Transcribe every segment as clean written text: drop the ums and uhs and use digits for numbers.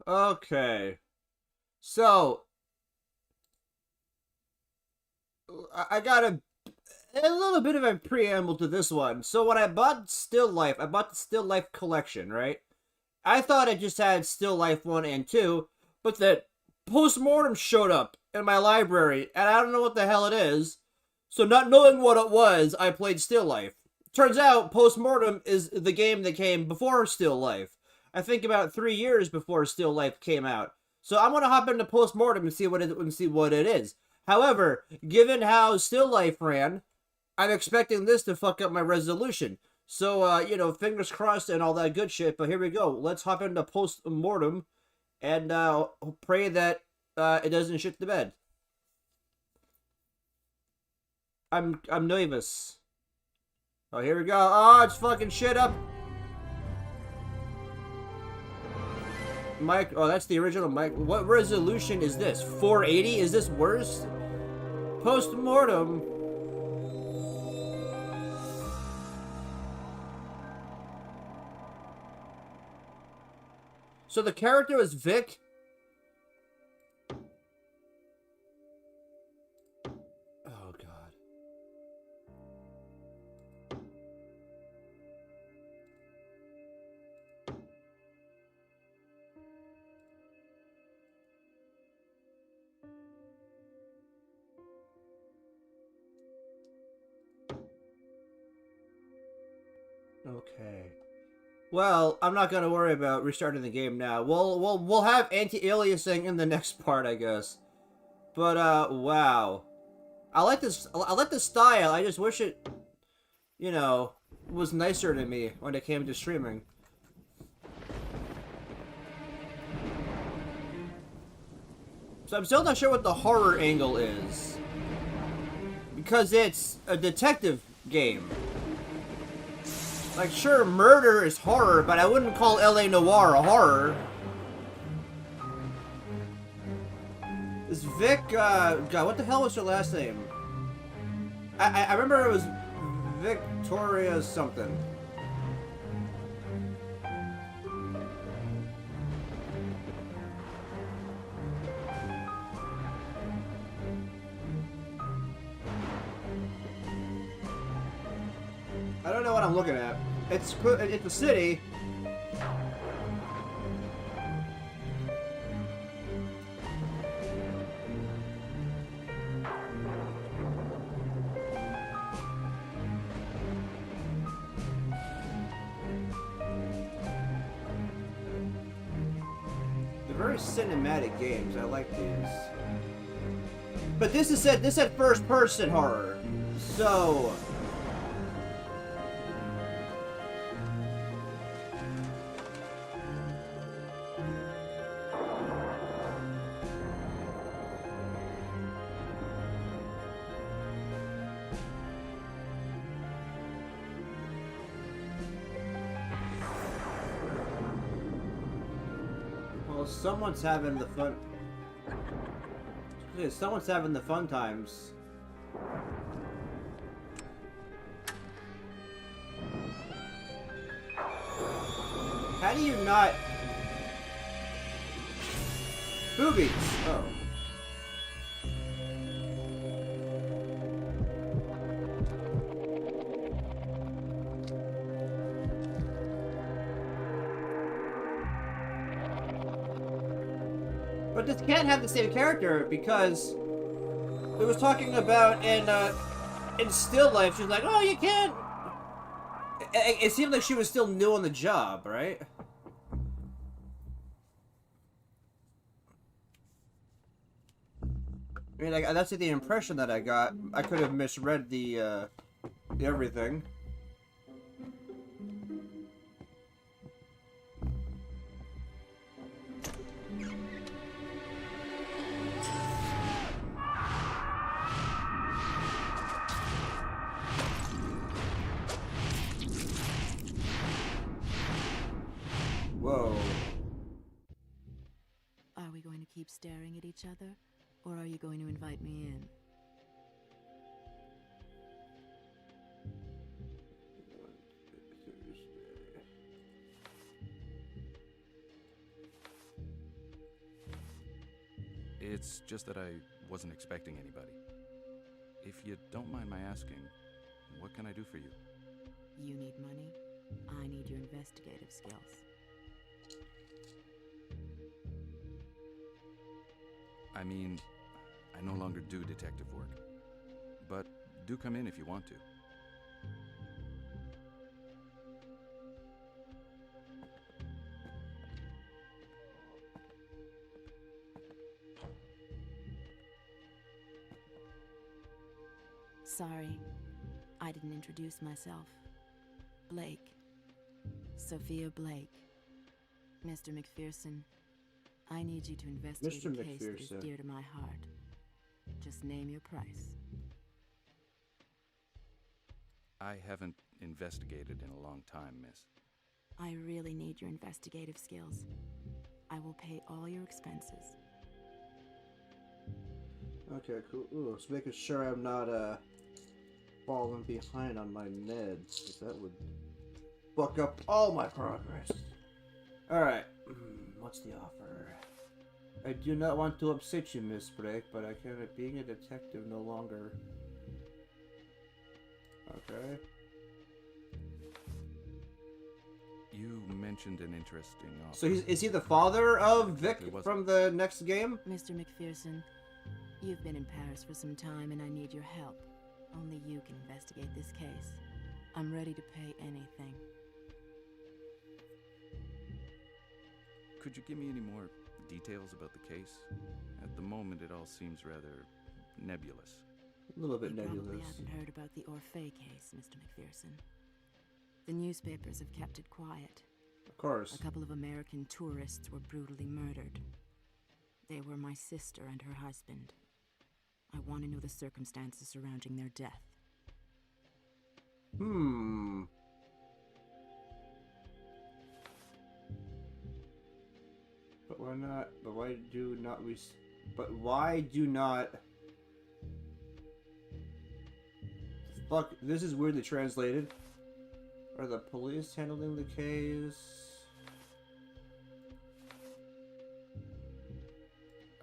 Okay. So, I got a little bit of a preamble to this one. So when I bought Still Life, I bought the Still Life collection, right? I thought it just had Still Life 1 and 2, but that Postmortem showed up in my library, and I don't know what the hell it is. So not knowing what it was, I played Still Life. Turns out Postmortem is the game that came before Still Life. I think about 3 years before Still Life came out. So I'm gonna hop into Postmortem and see what it is. However, given how Still Life ran, I'm expecting this to fuck up my resolution. So, fingers crossed and all that good shit. But here we go. Let's hop into post mortem and pray that it doesn't shit the bed. I'm nervous. Oh, here we go. Oh, it's fucking shit up. Mike. Oh, that's the original Mike. What resolution is this? 480? Is this worse? Post mortem. So the character was Vic. Oh god. Okay. Well, I'm not gonna worry about restarting the game now. We'll have anti-aliasing in the next part, I guess. But wow. I like this. I like the style. I just wish it, you know, was nicer to me when it came to streaming. So I'm still not sure what the horror angle is, because it's a detective game. Like, sure, murder is horror, but I wouldn't call L.A. Noire a horror. Is Vic, God, what the hell was her last name? I remember it was Victoria something. I don't know what I'm looking at. It's a city. They're very cinematic games. I like these. But this said first person horror. So well, someone's having the fun. Yeah, someone's having the fun times. How do you not... Boobies! Oh. But this can't have the same character because it was talking about in Still Life. She was like, "Oh, you can't." It seemed like she was still new on the job, right? I mean, like, that's the impression that I got. I could have misread the everything. Whoa. Are we going to keep staring at each other, or are you going to invite me in? It's just that I wasn't expecting anybody. If you don't mind my asking, what can I do for you? You need money. I need your investigative skills. I mean, I no longer do detective work. But do come in if you want to. Sorry, I didn't introduce myself. Blake. Sophia Blake. Mr. McPherson, I need you to investigate Mr. a case that is McPherson. dear to my heart. Just name your price. I haven't investigated in a long time, miss. I really need your investigative skills. I will pay all your expenses. Okay, cool. Ooh, just making sure I'm not falling behind on my meds, 'cause that would fuck up all my progress. Alright, what's the offer? I do not want to upset you, Miss Blake, but I can being a detective no longer. Okay. You mentioned an interesting offer. So is he the father of Vic Exactly, was from the next game? Mr. McPherson, you've been in Paris for some time and I need your help. Only you can investigate this case. I'm ready to pay anything. Could you give me any more details about the case? At the moment, it all seems rather nebulous. A little bit You probably nebulous. haven't heard about the Orphée case, Mr. McPherson. The newspapers have kept it quiet. Of course. A couple of American tourists were brutally murdered. They were my sister and her husband. I want to know the circumstances surrounding their death. But why not? But why do not we? But why do not? Fuck! This is weirdly translated. Are the police handling the case?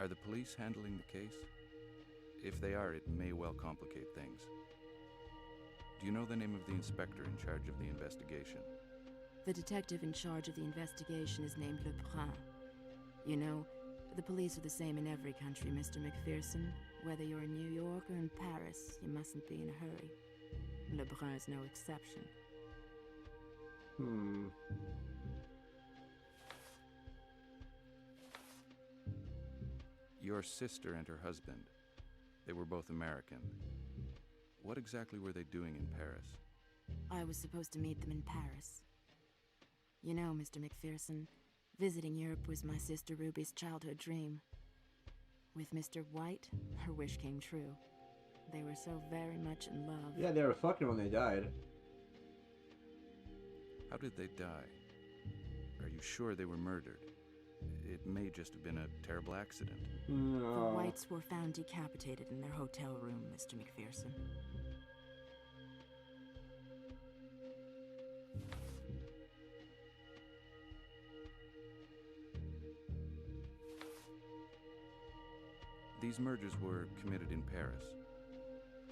Are the police handling the case? If they are, it may well complicate things. Do you know the name of the inspector in charge of the investigation? The detective in charge of the investigation is named Lebrun. You know, the police are the same in every country, Mr. McPherson. Whether you're in New York or in Paris, you mustn't be in a hurry. Lebrun is no exception. Your sister and her husband. They were both American. What exactly were they doing in Paris? I was supposed to meet them in Paris. You know, Mr. McPherson, visiting Europe was my sister Ruby's childhood dream. With Mr. White, her wish came true. They were so very much in love. Yeah, they were fucking when they died. How did they die? Are you sure they were murdered? It may just have been a terrible accident. The No. Whites were found decapitated in their hotel room, Mr. McPherson. These murders were committed in Paris.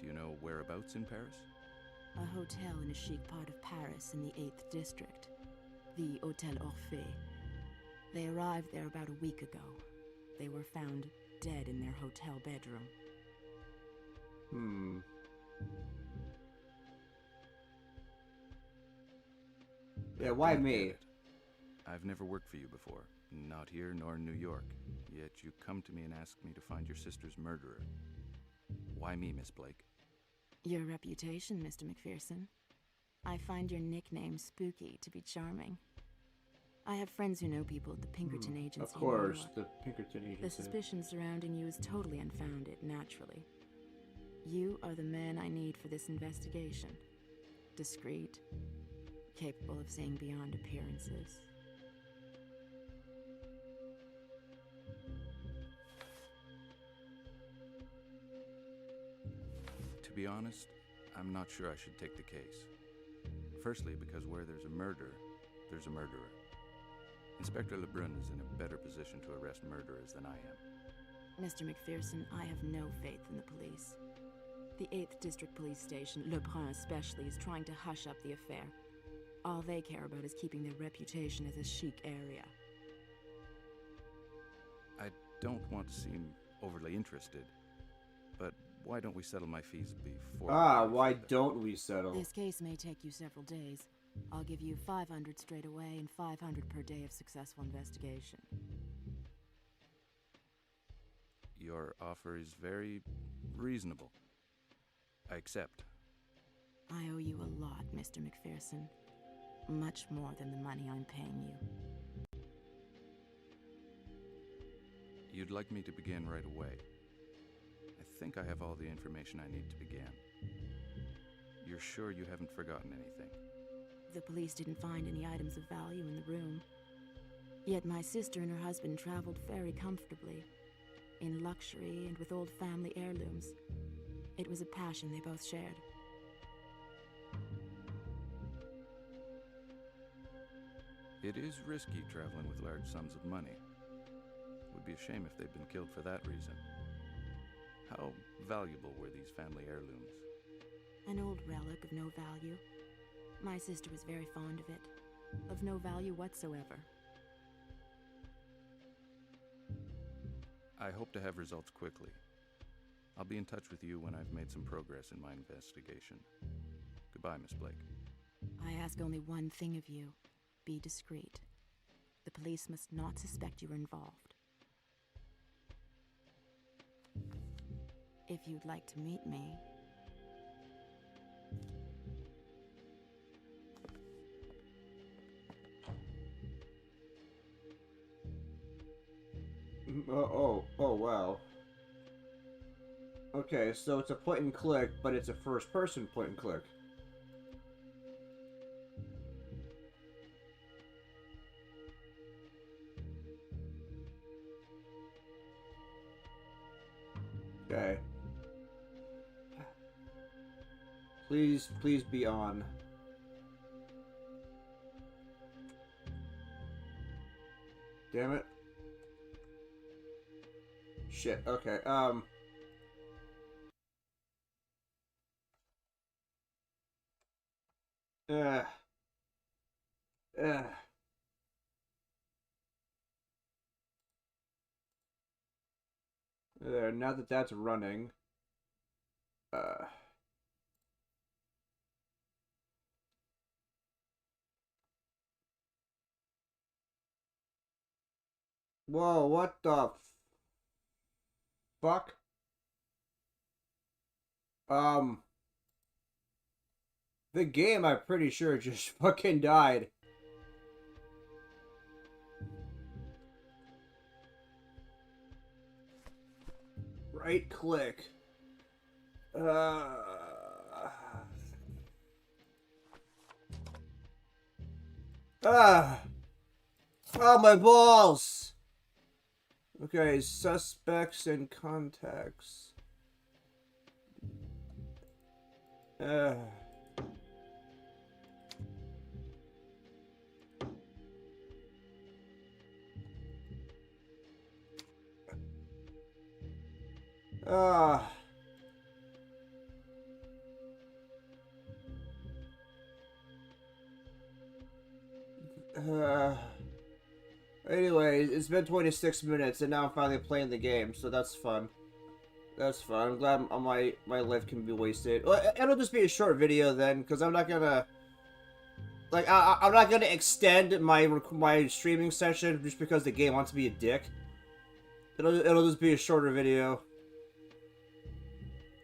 Do you know whereabouts in Paris? A hotel in a chic part of Paris in the 8th district. The Hotel Orphée. They arrived there about a week ago. They were found dead in their hotel bedroom. Yeah, why I get me? it. I've never worked for you before, not here nor in New York. Yet you come to me and ask me to find your sister's murderer. Why me, Miss Blake? Your reputation, Mr. McPherson. I find your nickname Spooky to be charming. I have friends who know people at the Pinkerton Agency. Of in New course, York. the Pinkerton Agency. The suspicion surrounding you is totally unfounded, naturally. You are the man I need for this investigation. Discreet, capable of seeing beyond appearances. To be honest, I'm not sure I should take the case. Firstly, because where there's a murder, there's a murderer. Inspector Lebrun is in a better position to arrest murderers than I am. Mr. McPherson, I have no faith in the police. The 8th District Police Station, Le Brun especially, is trying to hush up the affair. All they care about is keeping their reputation as a chic area. I don't want to seem overly interested, but why don't we settle my fees before... Why don't we settle? This case may take you several days. I'll give you 500 straight away and 500 per day of successful investigation. Your offer is very reasonable. I accept. I owe you a lot, Mr. McPherson. Much more than the money I'm paying you. You'd like me to begin right away. I think I have all the information I need to begin. You're sure you haven't forgotten anything? The police didn't find any items of value in the room. Yet my sister and her husband traveled very comfortably, in luxury and with old family heirlooms. It was a passion they both shared. It is risky traveling with large sums of money. Would be a shame if they'd been killed for that reason. How valuable were these family heirlooms? An old relic of no value. My sister was very fond of it. Of no value whatsoever. I hope to have results quickly. I'll be in touch with you when I've made some progress in my investigation. Goodbye, Miss Blake. I ask only one thing of you. Be discreet. The police must not suspect you're involved. If you'd like to meet me... Oh, wow. Okay, so it's a point and click, but it's a first-person point and click. Okay. Please be on. Damn it. Shit, okay, There, now that that's running, whoa, what the fuck? The game, I'm pretty sure, just fucking died. Right click. Oh, my balls! Okay, suspects and contacts. Anyway, it's been 26 minutes, and now I'm finally playing the game, so that's fun. That's fun. I'm glad my life can be wasted. Well, it'll just be a short video then, because I'm not gonna... Like, I'm not gonna extend my streaming session just because the game wants to be a dick. It'll just be a shorter video.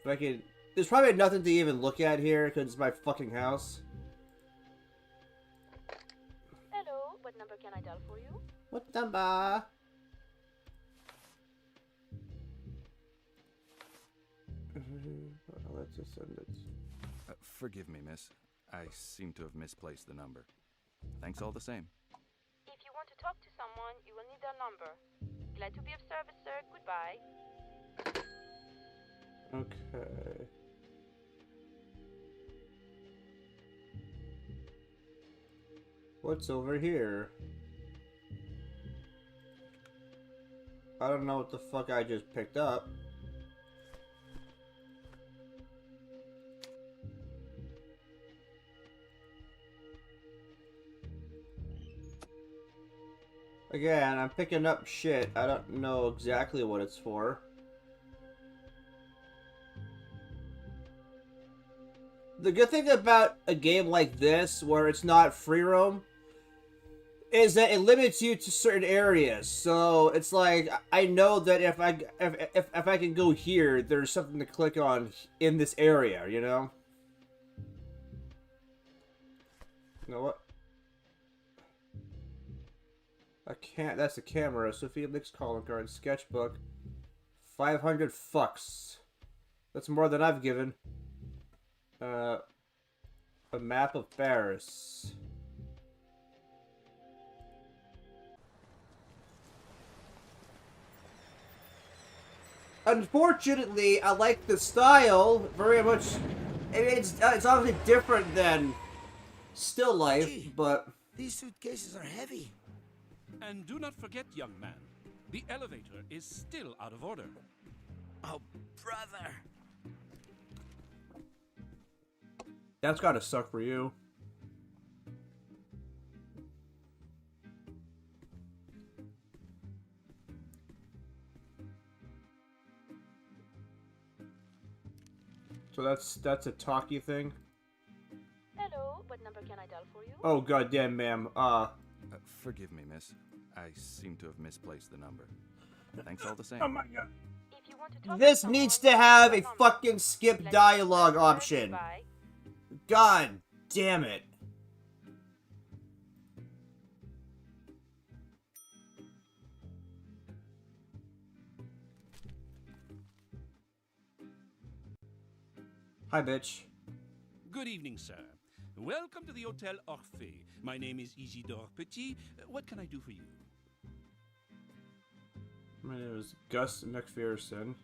If I can... There's probably nothing to even look at here, because it's my fucking house. Hello, what number can I dial for you? What number? Let's just send it. Forgive me, miss. I seem to have misplaced the number. Thanks all the same. If you want to talk to someone, you will need their number. Glad to be of service, sir. Goodbye. Okay. What's over here? I don't know what the fuck I just picked up. Again, I'm picking up shit. I don't know exactly what it's for. The good thing about a game like this, where it's not free roam, is that it limits you to certain areas. So it's like I know that if I can go here, there's something to click on in this area. You know. You know what? I can't. That's the camera. Sophia Mix calling card sketchbook. 500 fucks. That's more than I've given. A map of Paris. Unfortunately, I like the style very much. It's obviously different than still life, Gee. but These suitcases are heavy. And do not forget, young man, the elevator is still out of order. Oh, brother. that's gotta suck for you. So that's a talkie thing. Hello, what number can I dial for you? Oh goddamn, ma'am. Forgive me, miss. I seem to have misplaced the number. Thanks all the same. Oh my god. If you want to talk This to needs someone, to have a dial number. fucking skip Glad to dialogue meet you, sir. option. Goodbye. God damn it. Hi, bitch. Good evening, sir. Welcome to the Hotel Orphée. My name is Isidore Petit. What can I do for you? My name is Gus McPherson.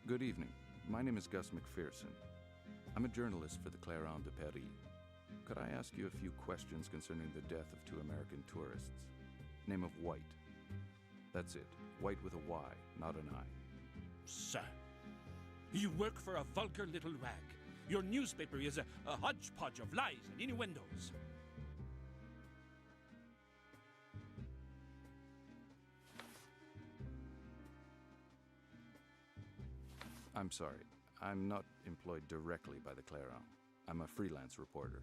Good evening. My name is Gus McPherson. I'm a journalist for the Clairon de Paris. Could I ask you a few questions concerning the death of 2 American tourists? Name of White. That's it. White with a Y, not an I. Sir, you work for a vulgar little rag. Your newspaper is a hodgepodge of lies and innuendos. I'm sorry. I'm not employed directly by the Clairon. I'm a freelance reporter.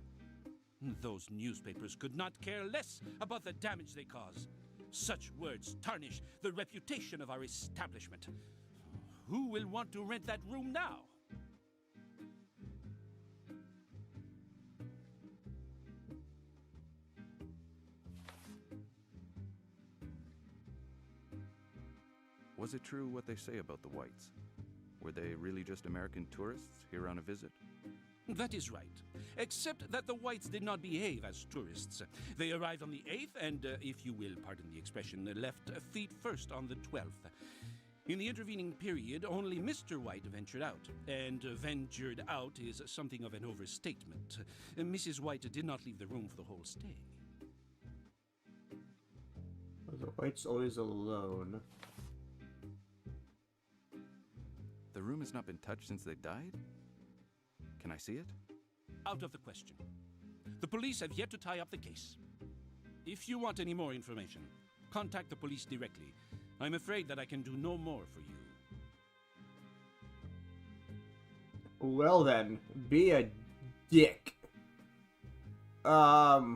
Those newspapers could not care less about the damage they cause. Such words tarnish the reputation of our establishment. Who will want to rent that room now? Was it true what they say about the Whites? Were they really just American tourists here on a visit? That is right. Except that the Whites did not behave as tourists. They arrived on the 8th and, if you will pardon the expression, left feet first on the 12th. In the intervening period, only Mr. White ventured out. And ventured out is something of an overstatement. Mrs. White did not leave the room for the whole stay. The White's always alone. The room has not been touched since they died? Can I see it? Out of the question. The police have yet to tie up the case. If you want any more information, contact the police directly. I'm afraid that I can do no more for you. Well then, be a dick. I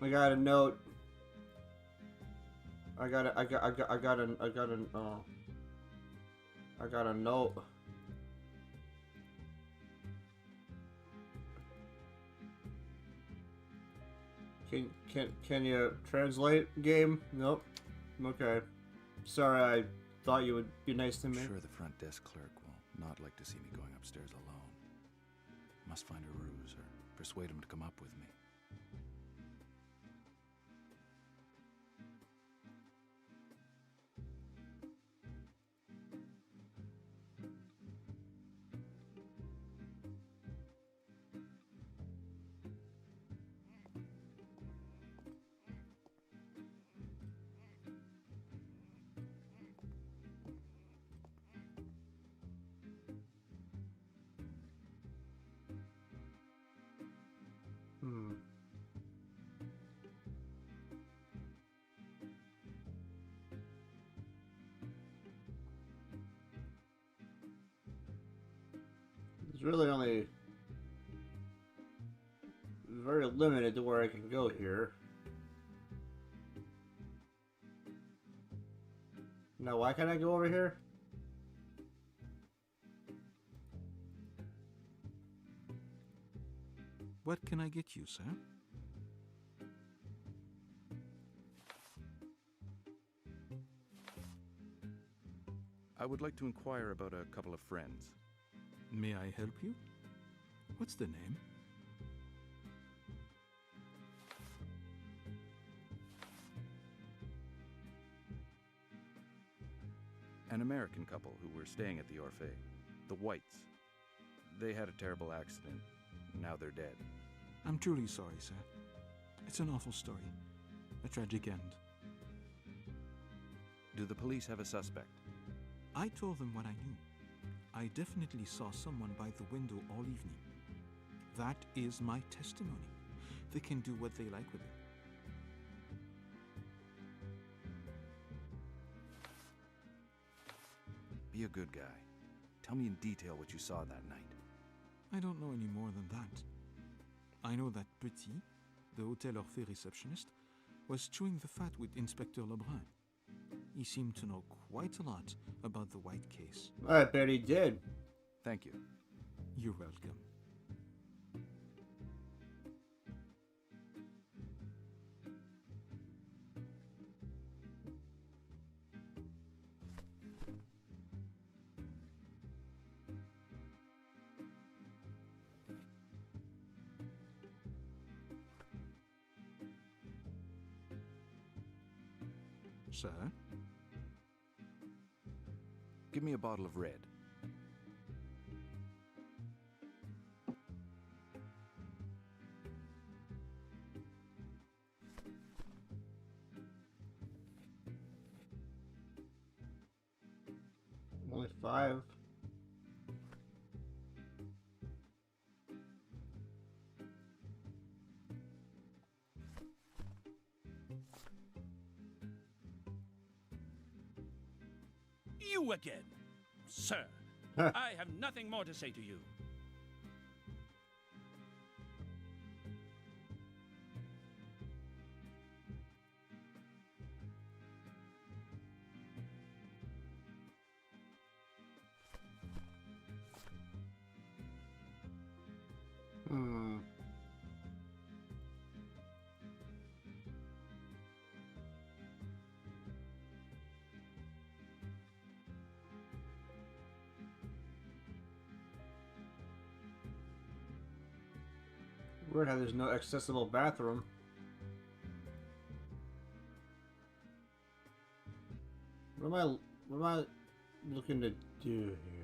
got a note. I got a note. Can you translate, game? Nope. Okay. Sorry, I thought you would be nice to I'm me. sure the front desk clerk will not like to see me going upstairs alone. Must find a ruse or persuade him to come up with me. Hmm. It's really only very limited to where I can go here. Now, why can't I go over here? What can I get you, sir? I would like to inquire about a couple of friends. May I help you? What's the name? An American couple who were staying at the Orphe. The Whites. They had a terrible accident. Now they're dead. I'm truly sorry, sir. It's an awful story. A tragic end. Do the police have a suspect? I told them what I knew. I definitely saw someone by the window all evening. That is my testimony. They can do what they like with it. Be a good guy. Tell me in detail what you saw that night. I don't know any more than that. I know that Petit, the Hotel Orphée receptionist, was chewing the fat with Inspector Lebrun. He seemed to know quite a lot about the White case. I bet he did. Thank you. You're welcome. Sir? Give me a bottle of red. Only 5. You again, sir. I have nothing more to say to you. Hmm. Weird how there's no accessible bathroom. What am I looking to do here?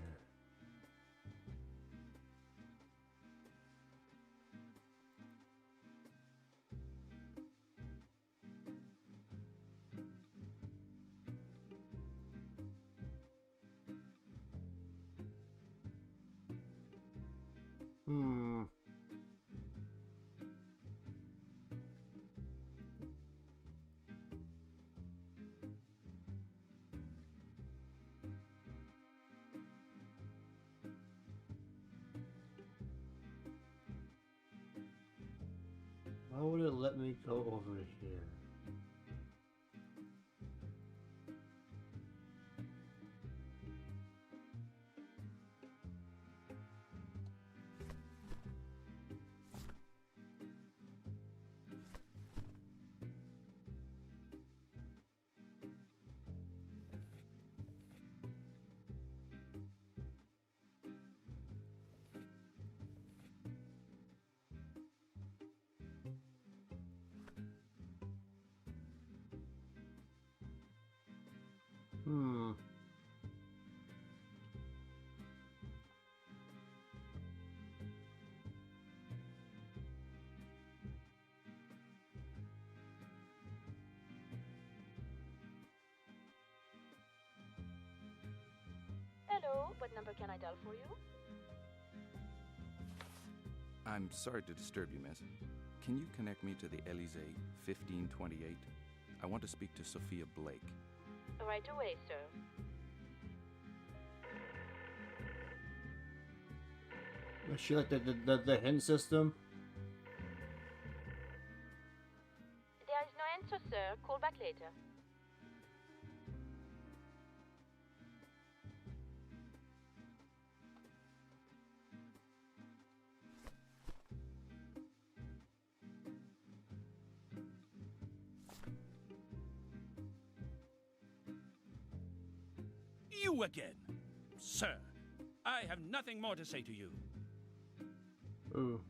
Hmm. Why would it let me go over here? Hmm. Hello, what number can I dial for you? I'm sorry to disturb you, miss. Can you connect me to the Elysee, 1528? I want to speak to Sophia Blake. Right away, sir. Is she like the hint system? There is no answer, sir. Call back later. You again! Sir, I have nothing more to say to you. Ooh.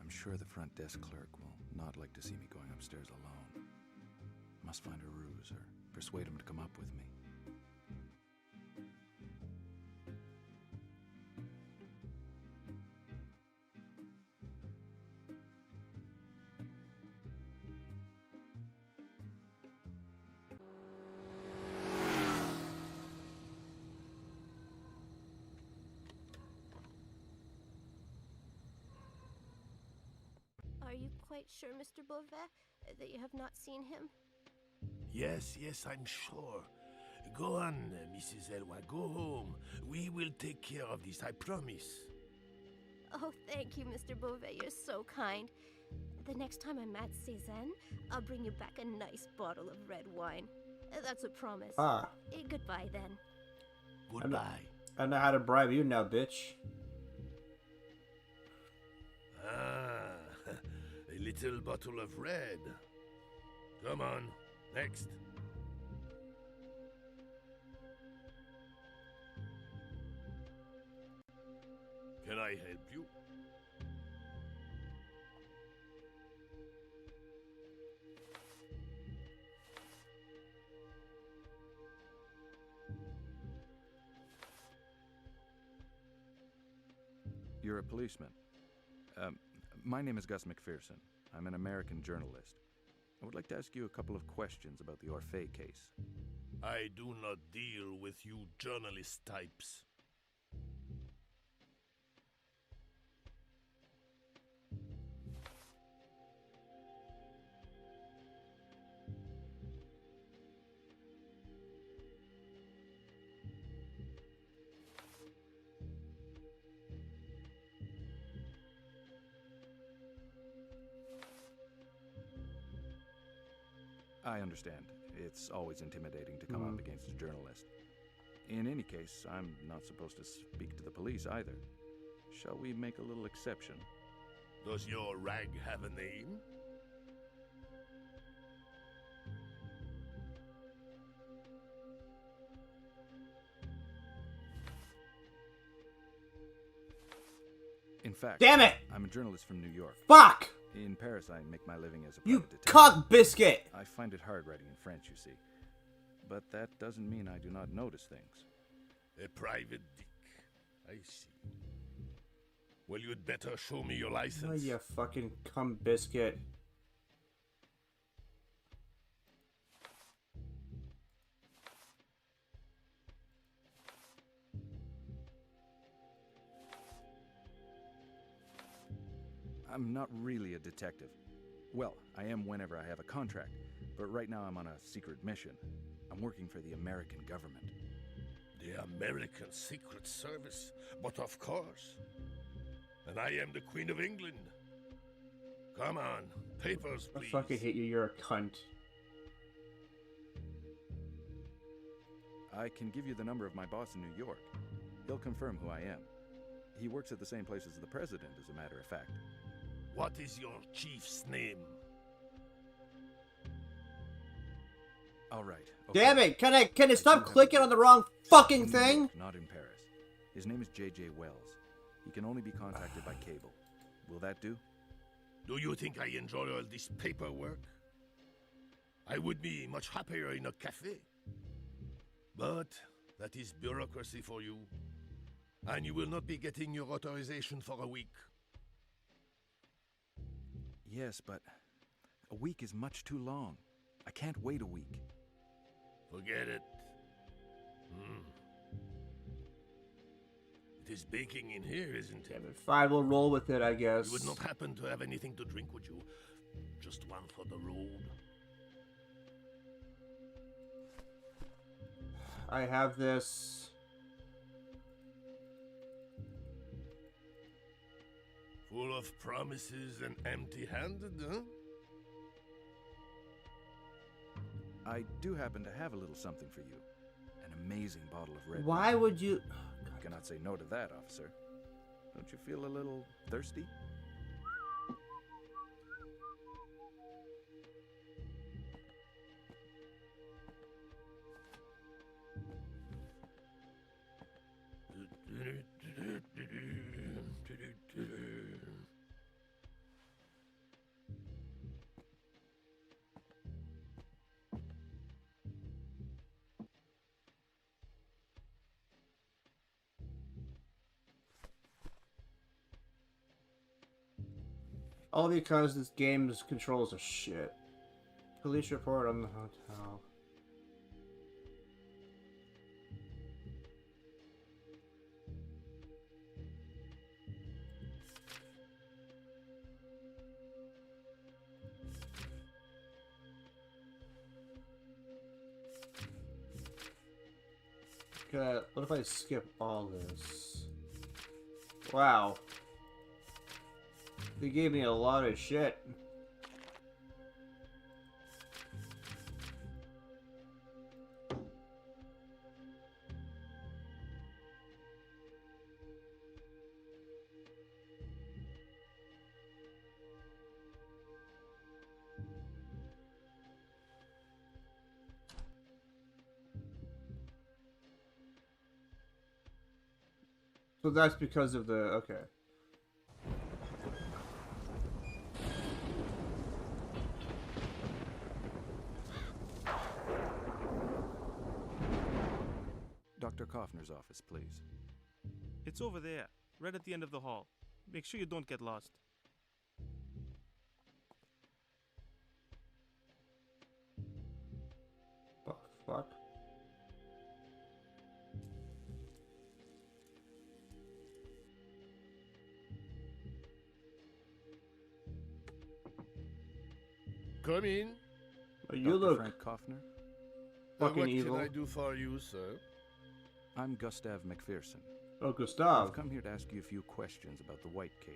I'm sure the front desk clerk will not like to see me going upstairs alone. Must find a ruse or persuade him to come up with me. Are you quite sure, Mr. Beauvais, that you have not seen him? Yes, I'm sure. Go on, Mrs. Elwa, go home. We will take care of this, I promise. Oh, thank you, Mr. Beauvais. You're so kind. The next time I'm at Cézanne, I'll bring you back a nice bottle of red wine. That's a promise. Ah. Goodbye, then. Goodbye. I know how to bribe you now, bitch. Ah, a little bottle of red. Come on, next. Can I help you? You're a policeman. My name is Gus McPherson. I'm an American journalist. I would like to ask you a couple of questions about the Orphée case. I do not deal with you journalist types. I understand. It's always intimidating to come up against a journalist. In any case, I'm not supposed to speak to the police either. Shall we make a little exception? Does your rag have a name? In fact, Damn it! I'm a journalist from New York. Fuck! In Paris, I make my living as a You private detective. cock biscuit! I find it hard writing in French, you see. But that doesn't mean I do not notice things. A private dick. I see. Well, you'd better show me your license. Oh, you fucking cum biscuit. I'm not really a detective. Well, I am whenever I have a contract, but right now I'm on a secret mission. I'm working for the American government. The American Secret Service? But of course. And I am the Queen of England. Come on, papers, I please. fucking hate you, you're a cunt. I can give you the number of my boss in New York. He'll confirm who I am. He works at the same place as the president, as a matter of fact. What is your chief's name? All right. Okay. Damn it! Can it stop clicking on the wrong fucking In New thing? York, not in Paris. His name is J.J. Wells. He can only be contacted by cable. Will that do? Do you think I enjoy all this paperwork? I would be much happier in a cafe. But that is bureaucracy for you. And you will not be getting your authorization for a week. Yes, but a week is much too long. I can't wait a week. Forget it. It is baking in here, isn't Yeah, it? but fine, we'll roll with it, I guess. You would not happen to have anything to drink, would you? Just one for the road. I have this. Full of promises and empty-handed, huh? I do happen to have a little something for you. An amazing bottle of red Why wine. would you? You cannot say no to that, officer. Don't you feel a little thirsty? All because this game's controls are shit. Police report on the hotel. Okay, what if I skip all this? Wow. They gave me a lot of shit. So that's because of the... okay. Dr. Kaufner's office, please. It's over there, right at the end of the hall. Make sure you don't get lost. The fuck? Come in. You Dr. look Frank Kaufner? fucking what evil. can I do for you, sir? I'm Gustav McPherson. Oh, Gustav. I've come here to ask you a few questions about the White case.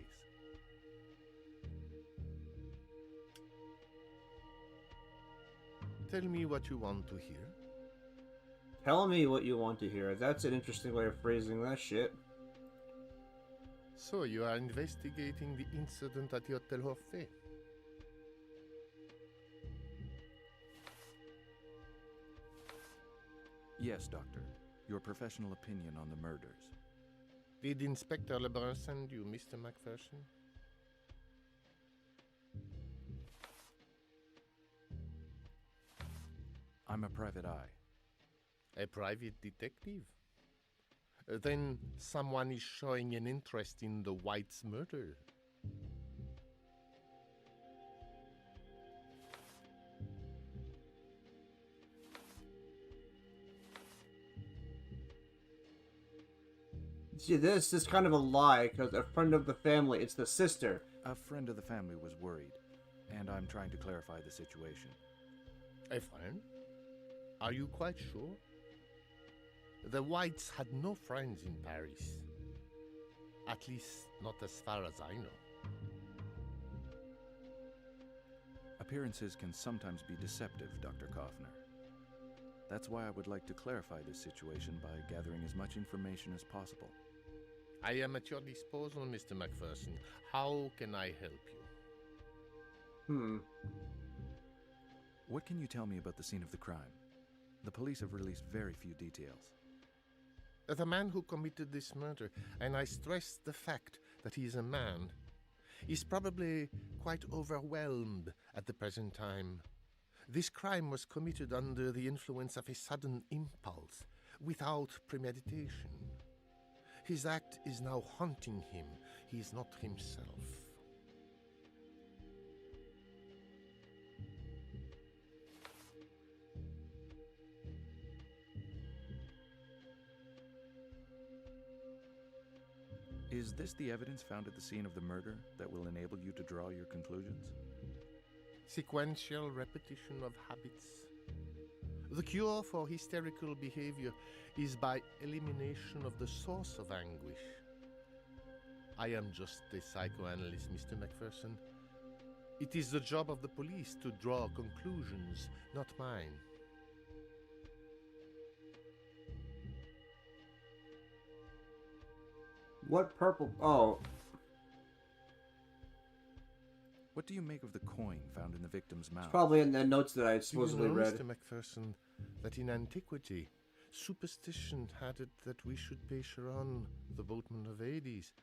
Tell me what you want to hear. Tell me what you want to hear. That's an interesting way of phrasing that shit. So, you are investigating the incident at the Hotel Horfé. Yes, Doctor. Your professional opinion on the murders. Did Inspector Lebrun send you, Mr. McPherson? I'm a private eye. A private detective? Then someone is showing an interest in the White's murder. See, this is kind of a lie, because a friend of the family, it's the sister. A friend of the family was worried, and I'm trying to clarify the situation. A friend? Are you quite sure? The Whites had no friends in Paris. At least, not as far as I know. Appearances can sometimes be deceptive, Dr. Kaufner. That's why I would like to clarify this situation by gathering as much information as possible. I am at your disposal, Mr. McPherson. How can I help you? What can you tell me about the scene of the crime? The police have released very few details. The man who committed this murder, and I stress the fact that he is a man, is probably quite overwhelmed at the present time. This crime was committed under the influence of a sudden impulse, without premeditation. His act is now haunting him. He is not himself. Is this the evidence found at the scene of the murder that will enable you to draw your conclusions? Sequential repetition of habits. The cure for hysterical behavior is by elimination of the source of anguish. I am just a psychoanalyst, Mr. Macpherson. It is the job of the police to draw conclusions, not mine. What purple? Oh, What do you make of the coin found in the victim's mouth? it's probably in the notes that I Do supposedly you know, read. Mr. Macpherson, that in antiquity, superstition had it that we should pay Charon, the boatman of Hades,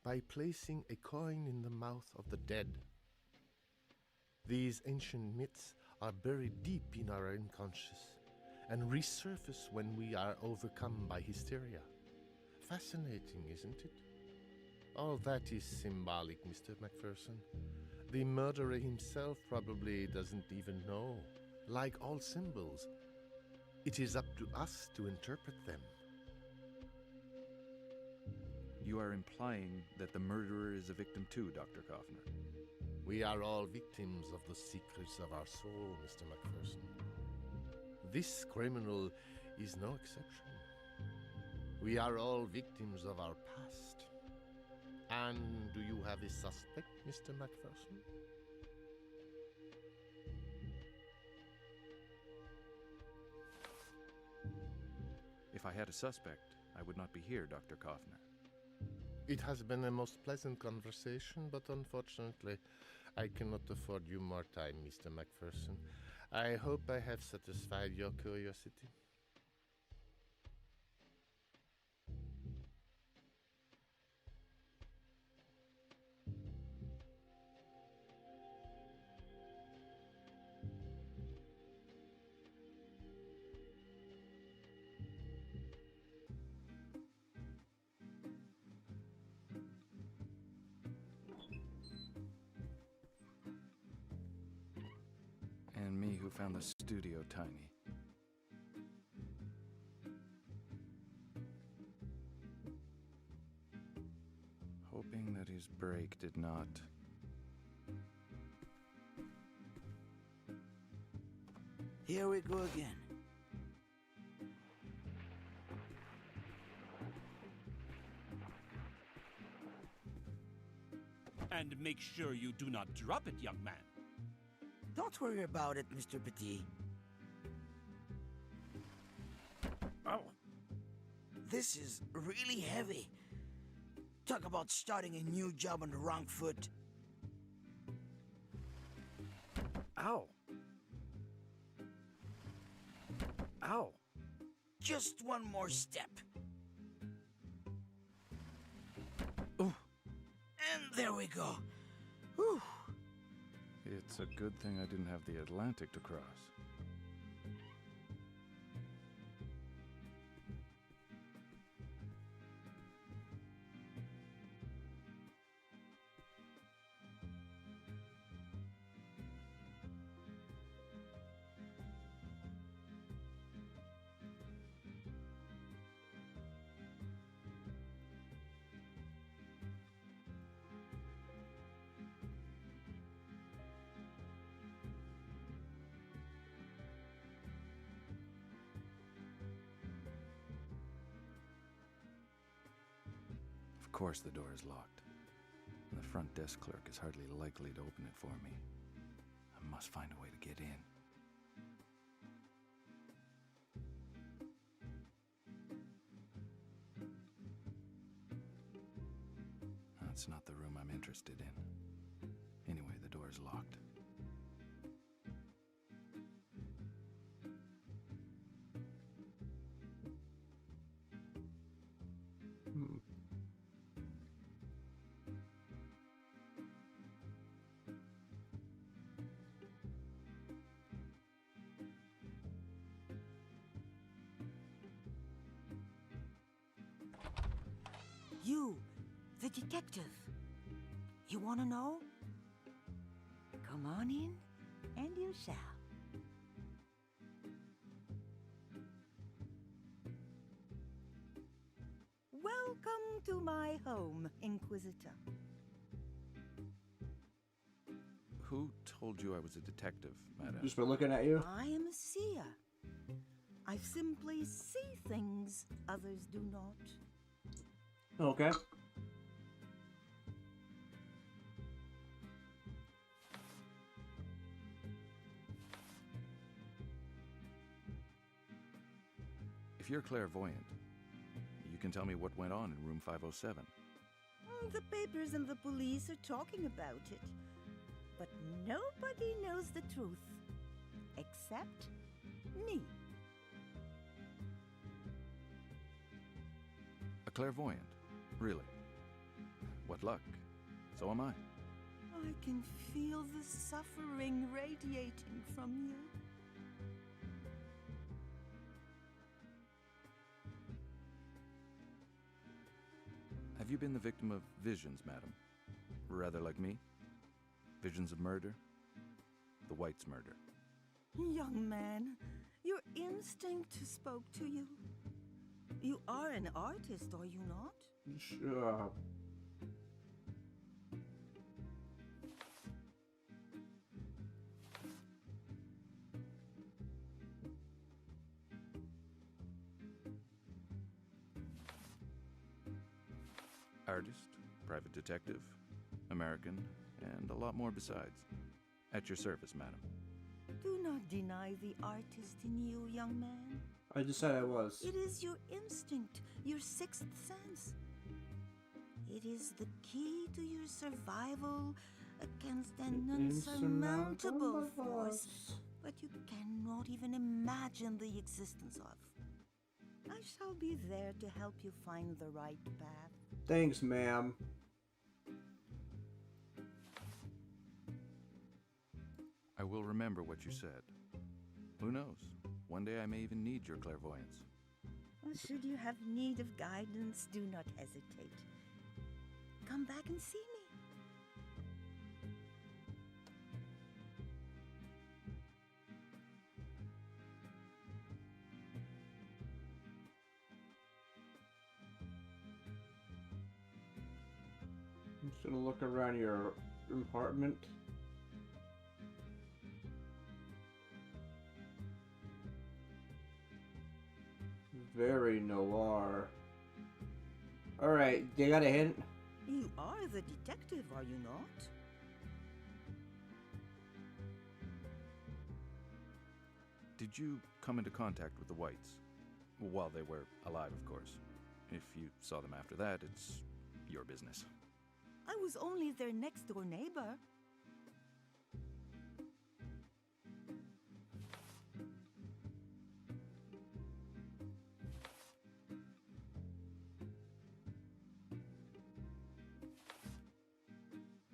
by placing a coin in the mouth of the dead. These ancient myths are buried deep in our unconscious and resurface when we are overcome by hysteria. Fascinating, isn't it? All that is symbolic, Mr. Macpherson. The murderer himself probably doesn't even know. Like all symbols, it is up to us to interpret them. You are implying that the murderer is a victim too, Dr. Kaufner. We are all victims of the secrets of our soul, Mr. Macpherson. This criminal is no exception. We are all victims of our past. And do you have a suspect, Mr. Macpherson? If I had a suspect, I would not be here, Dr. Kaufner. It has been a most pleasant conversation, but unfortunately, I cannot afford you more time, Mr. Macpherson. I hope I have satisfied your curiosity. And me who found the studio tiny. Hoping that his break did not... Here we go again. And make sure you do not drop it, young man. Don't worry about it, Mr. Petit. Oh. This is really heavy. Talk about starting a new job on the wrong foot. Ow. Ow. Just one more step. Ooh. And there we go. Whew. It's a good thing I didn't have the Atlantic to cross. Of course the door is locked. And the front desk clerk is hardly likely to open it for me. I must find a way to get in. That's not the room I'm interested in. Anyway, the door is locked. You, the detective. You want to know? Come on in, and you shall. Well, Welcome to my home, Inquisitor. Who told you I was a detective, madam? Just for looking at you? I am a seer. I simply see things others do not. Okay. If you're clairvoyant, you can tell me what went on in room 507. The papers and the police are talking about it. But nobody knows the truth. Except me. A clairvoyant? Really? What luck. So am I. I can feel the suffering radiating from you. Have you been the victim of visions, madam? Rather like me? Visions of murder? The White's murder. Young man, your instinct spoke to you. You are an artist, are you not? Sure. Artist, private detective, American, and a lot more besides. At your service, madam. Do not deny the artist in you, young man. I just said I was. It is your instinct, your sixth sense. It is the key to your survival against an insurmountable force, but you cannot even imagine the existence of. I shall be there to help you find the right path. Thanks, ma'am. I will remember what you said. Who knows? One day I may even need your clairvoyance. Should you have need of guidance, do not hesitate. Come back and see me. I'm just gonna look around your apartment. Very noir. Alright, they got a hint? You are the detective, are you not? Did you come into contact with the Whites? While they were alive, of course. If you saw them after that, it's your business. I was only their next-door neighbor.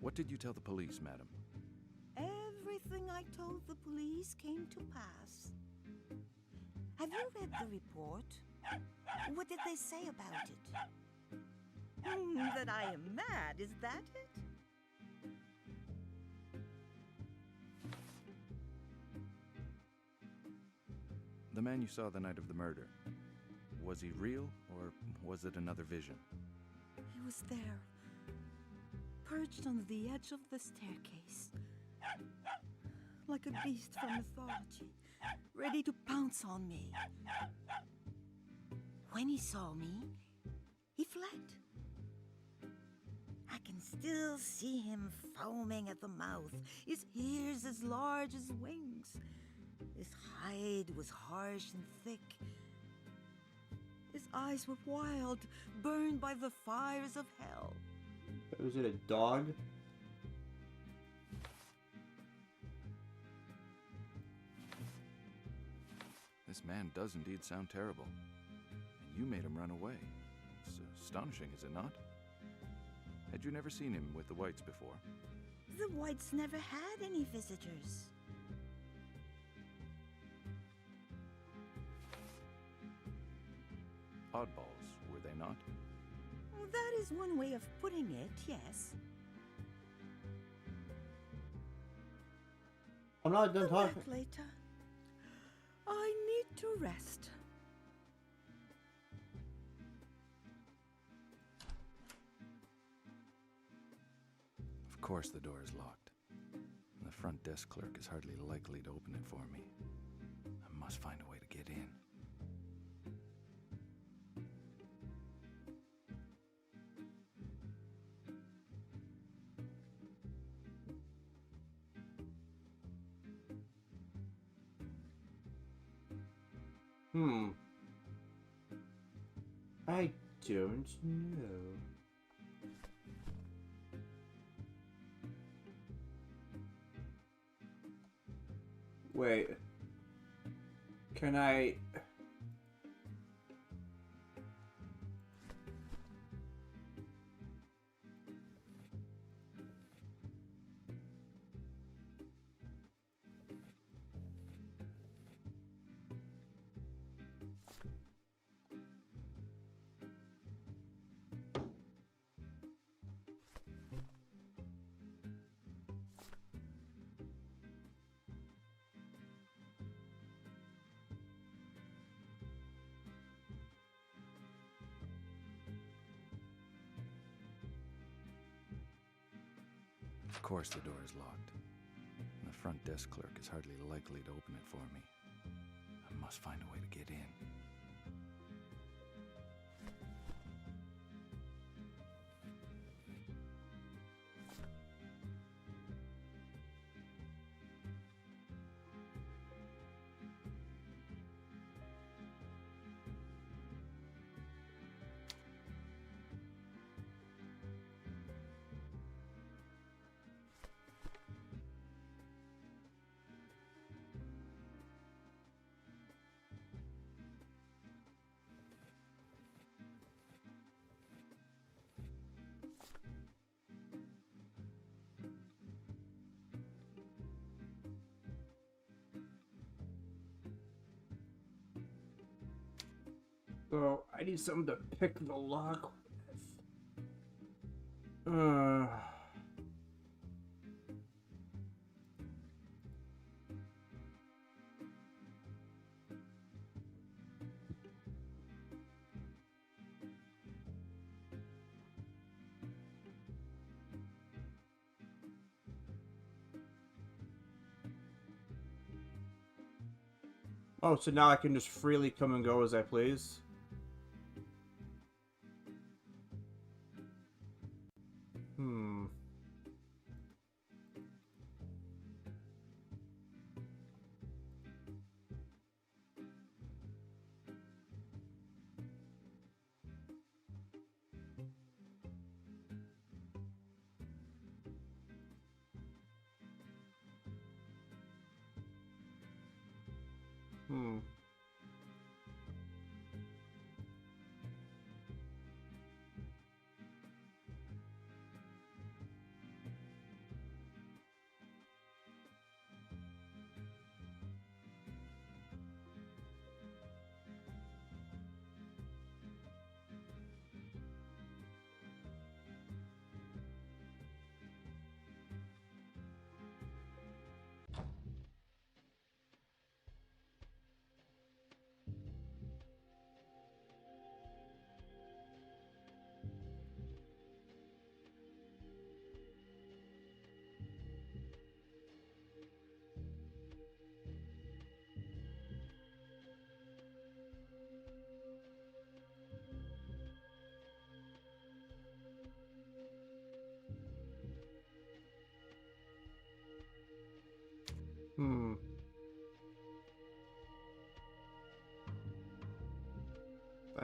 What did you tell the police, madam? Everything I told the police came to pass. Have you read the report? What did they say about it? That I am mad, is that it? The man you saw the night of the murder, was he real, or was it another vision? He was there, perched on the edge of the staircase, like a beast from mythology, ready to pounce on me. When he saw me, he fled. I can still see him foaming at the mouth, his ears as large as wings. His hide was harsh and thick. His eyes were wild, burned by the fires of hell. Was it a dog? This man does indeed sound terrible. And you made him run away. It's astonishing, is it not? Had you never seen him with the Whites before? The Whites never had any visitors. Oddballs, were they not? That is one way of putting it, yes. I'm not done Come talking. back later. I need to rest. course the door is locked. The front desk clerk is hardly likely to open it for me. I must find a way to get in. I don't know. Wait. Can I... Of course the door is locked. The front desk clerk is hardly likely to open it for me. I must find a way to get in. So, I need something to pick the lock with. Oh, so now I can just freely come and go as I please?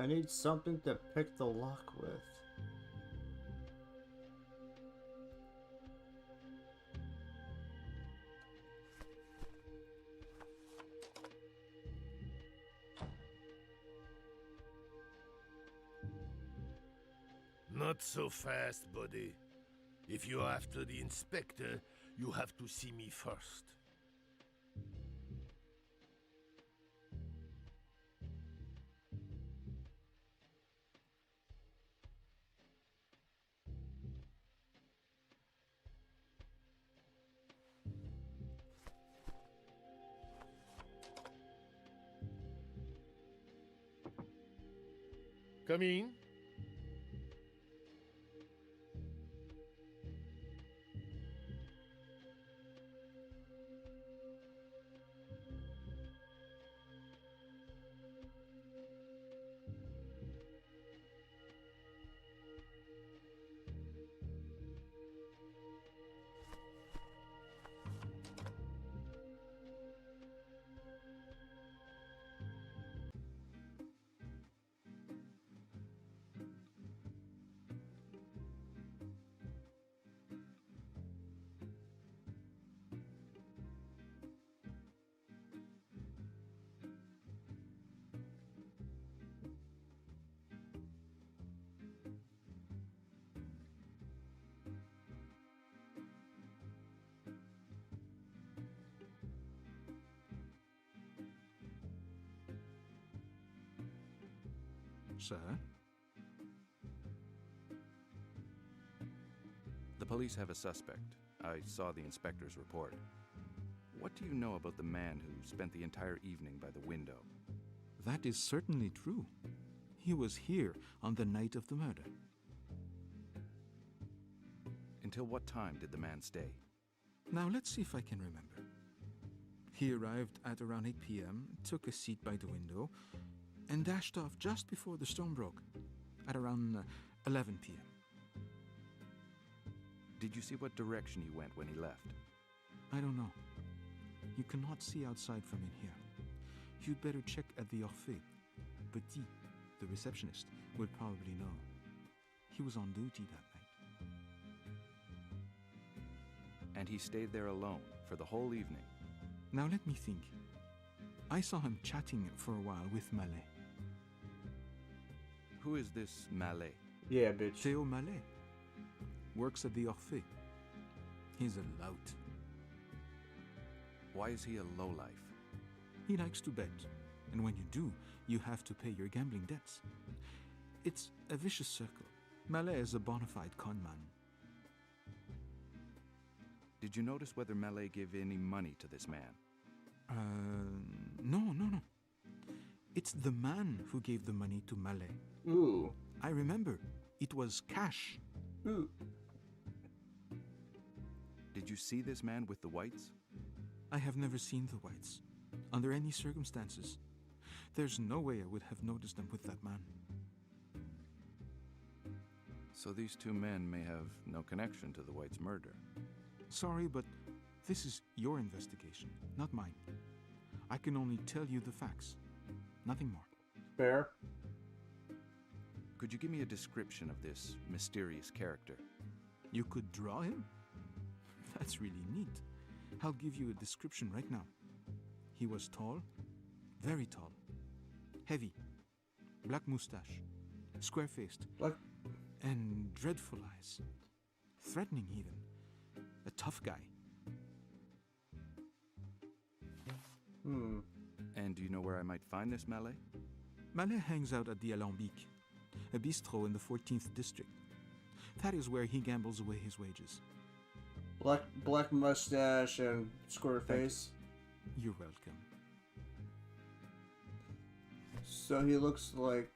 I need something to pick the lock with. Not so fast, buddy. If you're after the inspector, you have to see me first. Come in. Sir? The police have a suspect. I saw the inspector's report. What do you know about the man who spent the entire evening by the window? That is certainly true. He was here on the night of the murder. Until what time did the man stay? Now let's see if I can remember. He arrived at around 8 p.m., took a seat by the window, and dashed off just before the storm broke, at around 11 p.m. Did you see what direction he went when he left? I don't know. You cannot see outside from in here. You'd better check at the Orphée. Petit, the receptionist, will probably know. He was on duty that night. And he stayed there alone for the whole evening? Now let me think. I saw him chatting for a while with Mallet. Who is this Mallet? Yeah, bitch. Théo Mallet. Works at the Orphée. He's a lout. Why is he a lowlife? He likes to bet, and when you do, you have to pay your gambling debts. It's a vicious circle. Mallet is a bona fide con man. Did you notice whether Mallet gave any money to this man? No. It's the man who gave the money to Mallet. Ooh. I remember. It was cash. Ooh. Did you see this man with the whites? I have never seen the whites, under any circumstances. There's no way I would have noticed them with that man. So these two men may have no connection to the whites' murder. Sorry, but this is your investigation, not mine. I can only tell you the facts, nothing more. Fair. Could you give me a description of this mysterious character? You could draw him? That's really neat. I'll give you a description right now. He was tall, very tall, heavy, black mustache, square-faced, and dreadful eyes. Threatening even. A tough guy. And do you know where I might find this Mallet? Mallet hangs out at the Alambic, a bistro in the 14th district. That is where he gambles away his wages. Black mustache and square face. You're welcome. So he looks like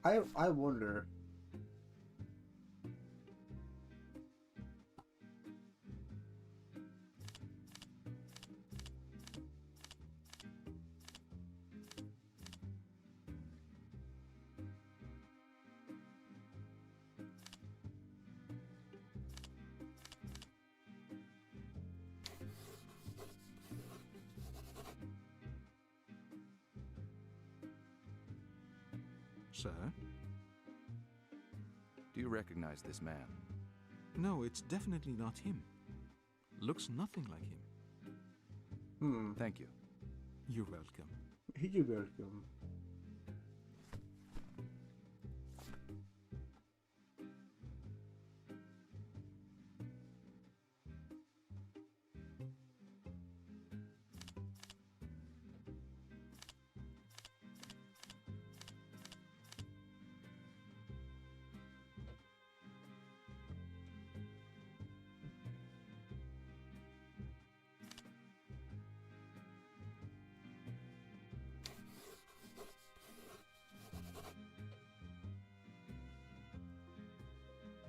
I wonder. Sir? Do you recognize this man? No, it's definitely not him. Looks nothing like him. Thank you. You're welcome. You're welcome.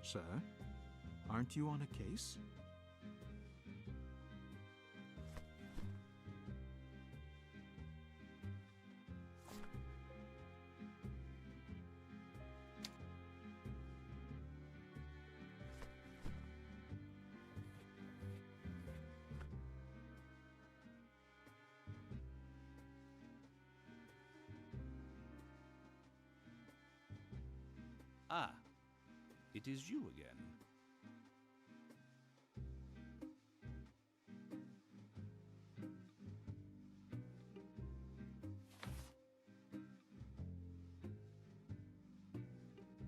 Sir, aren't you on a case? it is you again.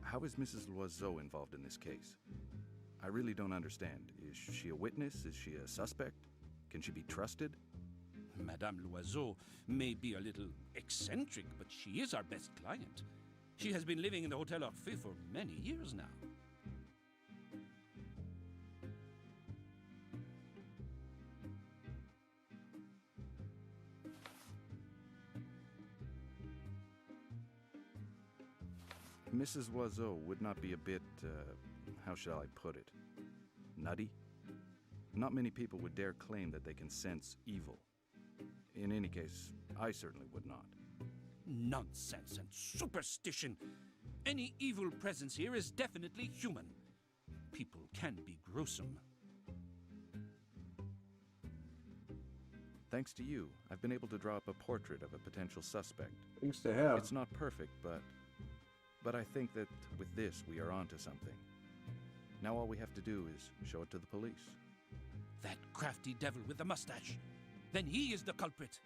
How is Mrs. Loiseau involved in this case? I really don't understand. Is she a witness? Is she a suspect? Can she be trusted? Madame Loiseau may be a little eccentric, but she is our best client. She has been living in the Hotel Orphée for many years now. Mrs. Loiseau would not be a bit, how shall I put it, nutty? Not many people would dare claim that they can sense evil. In any case, I certainly would not. Nonsense and superstition. Any evil presence here is definitely human. People can be gruesome. Thanks to you, I've been able to draw up a portrait of a potential suspect. Thanks to him. It's not perfect, but I think that with this, we are onto something. Now all we have to do is show it to the police. That crafty devil with the mustache. Then he is the culprit.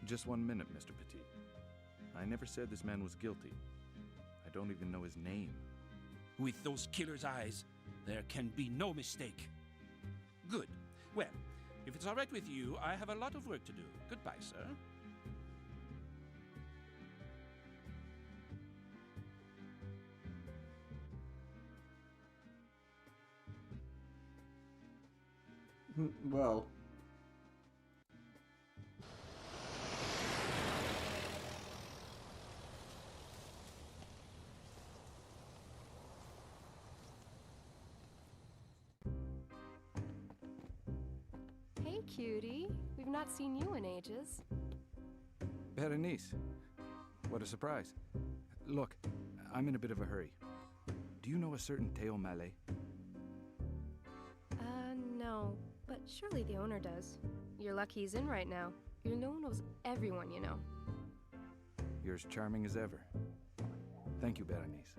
Just 1 minute, Mr. Petit. I never said this man was guilty. I don't even know his name. With those killer's eyes, there can be no mistake. Good. Well, if it's all right with you, I have a lot of work to do. Goodbye, sir. Well. Hey, cutie. We've not seen you in ages. Berenice, what a surprise. Look, I'm in a bit of a hurry. Do you know a certain Théo Mallet? No. But surely the owner does. You're lucky he's in right now. Your gnome knows everyone you know. You're as charming as ever. Thank you, Berenice.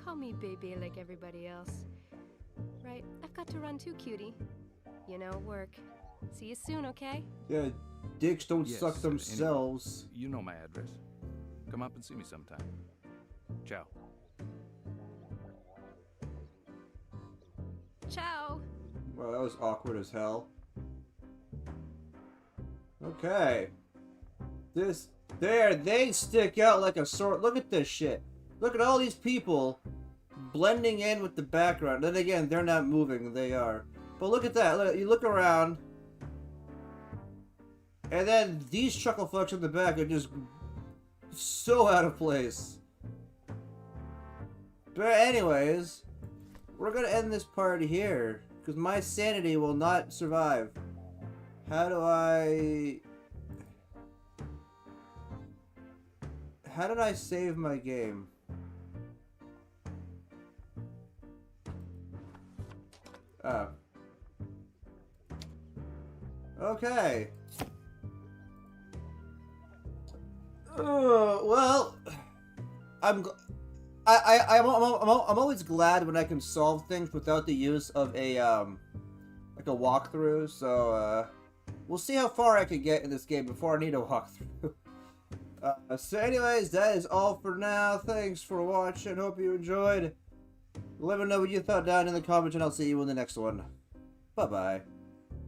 Call me baby like everybody else. Right, I've got to run too, cutie. You know, work. See you soon, okay? Yeah, dicks don't Yes, suck themselves. Anyway, you know my address. Come up and see me sometime. Ciao. Ciao! Well, that was awkward as hell. Okay. They stick out like a sword. Look at this shit. Look at all these people blending in with the background. Then again, they're not moving. They are. But look at that. Look, you look around. And then these chuckle fucks in the back are just so out of place. But anyways, we're gonna end this part here. Because my sanity will not survive. How did I save my game? Oh. Okay. Well, I'm always glad when I can solve things without the use of a like a walkthrough. So we'll see how far I can get in this game before I need a walkthrough. So anyways, that is all for now. Thanks for watching. Hope you enjoyed. Let me know what you thought down in the comments, and I'll see you in the next one. Bye bye.